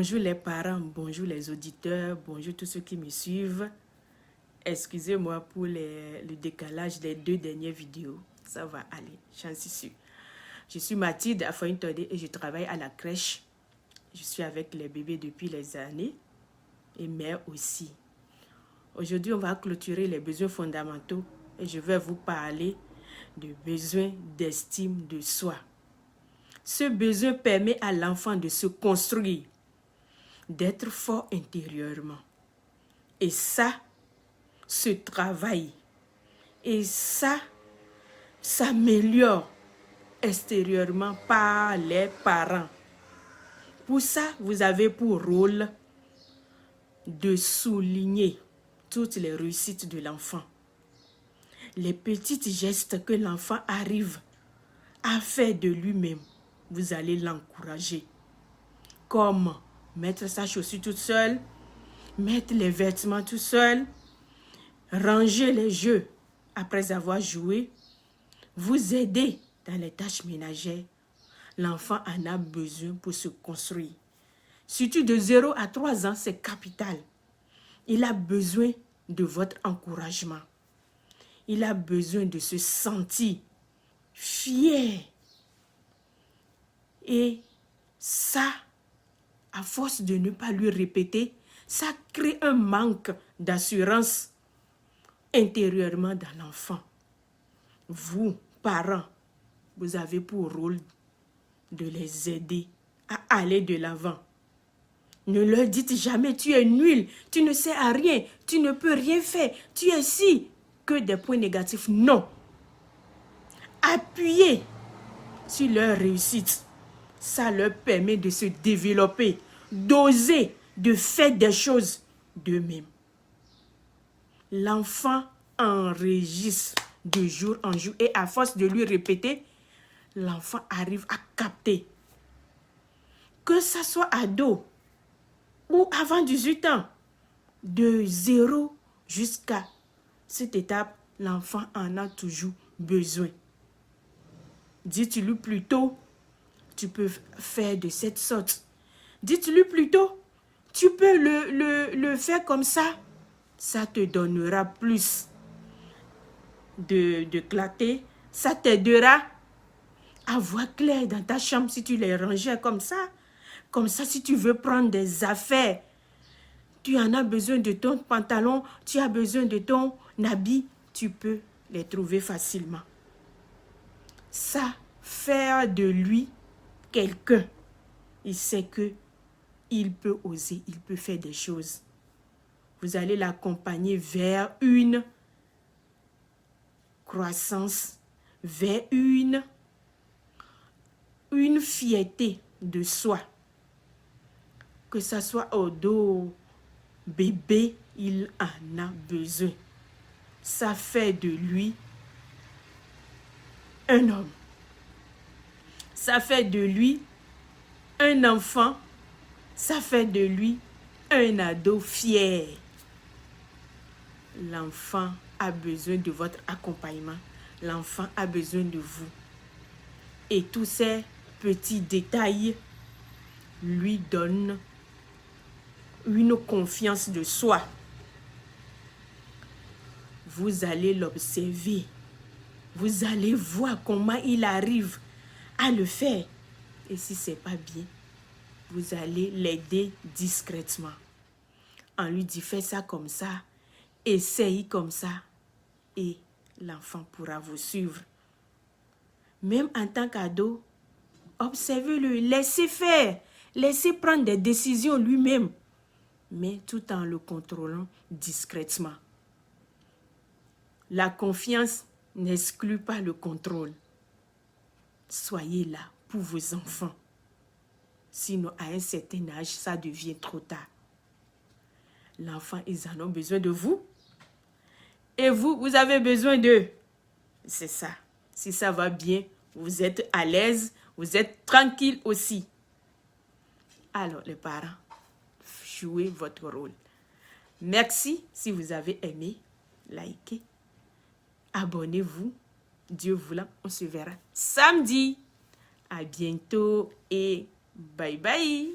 Bonjour les parents, bonjour les auditeurs, bonjour tous ceux qui me suivent. Excusez-moi pour le décalage des 2 dernières vidéos. Ça va aller, j'en suis sûre. Je suis Mathilde Afoyintode et je travaille à la crèche. Je suis avec les bébés depuis les années et mère aussi. Aujourd'hui, on va clôturer les besoins fondamentaux et je vais vous parler de besoin d'estime de soi. Ce besoin permet à l'enfant de se construire, d'être fort intérieurement. Et ça se travaille. Et ça s'améliore extérieurement par les parents. Pour ça, vous avez pour rôle de souligner toutes les réussites de l'enfant. Les petits gestes que l'enfant arrive à faire de lui-même, vous allez l'encourager. Comme mettre sa chaussure toute seule, mettre les vêtements tout seul, ranger les jeux après avoir joué, vous aider dans les tâches ménagères. L'enfant en a besoin pour se construire. Surtout de 0 à 3 ans, c'est capital. Il a besoin de votre encouragement. Il a besoin de se sentir fier. Et ça, à force de ne pas lui répéter, ça crée un manque d'assurance intérieurement dans l'enfant. Vous, parents, vous avez pour rôle de les aider à aller de l'avant. Ne leur dites jamais tu es nul, tu ne sais à rien, tu ne peux rien faire, tu es si, que des points négatifs. Non. Appuyez sur leur réussite. Ça leur permet de se développer, d'oser, de faire des choses d'eux-mêmes. L'enfant enregistre de jour en jour et à force de lui répéter, l'enfant arrive à capter. Que ça soit ado ou avant 18 ans, de 0 jusqu'à cette étape, l'enfant en a toujours besoin. Dites-lui plutôt, tu peux faire de cette sorte. Dites-lui plutôt, tu peux le faire comme ça. Ça te donnera plus de clarté. Ça t'aidera à voir clair dans ta chambre si tu les rangeais comme ça. Comme ça, si tu veux prendre des affaires, tu en as besoin de ton pantalon, tu as besoin de ton habit, tu peux les trouver facilement. Ça, faire de lui quelqu'un. Il sait que il peut oser, il peut faire des choses. Vous allez l'accompagner vers une croissance, vers une fierté de soi. Que ça soit au dos bébé, il en a besoin. Ça fait de lui un homme. Ça fait de lui un enfant. Ça fait de lui un ado fier. L'enfant a besoin de votre accompagnement. L'enfant a besoin de vous. Et tous ces petits détails lui donnent une confiance de soi. Vous allez l'observer. Vous allez voir comment il arrive à le faire. Et si ce n'est pas bien, vous allez l'aider discrètement. On lui dit, fais ça comme ça, essaye comme ça. Et l'enfant pourra vous suivre. Même en tant qu'ado, observez-le, laissez faire. Laissez prendre des décisions lui-même. Mais tout en le contrôlant discrètement. La confiance n'exclut pas le contrôle. Soyez là pour vos enfants. Sinon, à un certain âge, ça devient trop tard. L'enfant, ils en ont besoin de vous. Et vous, vous avez besoin d'eux. C'est ça. Si ça va bien, vous êtes à l'aise, vous êtes tranquille aussi. Alors, les parents, jouez votre rôle. Merci si vous avez aimé, likez, abonnez-vous. Dieu voulant, on se verra samedi. À bientôt et bye bye.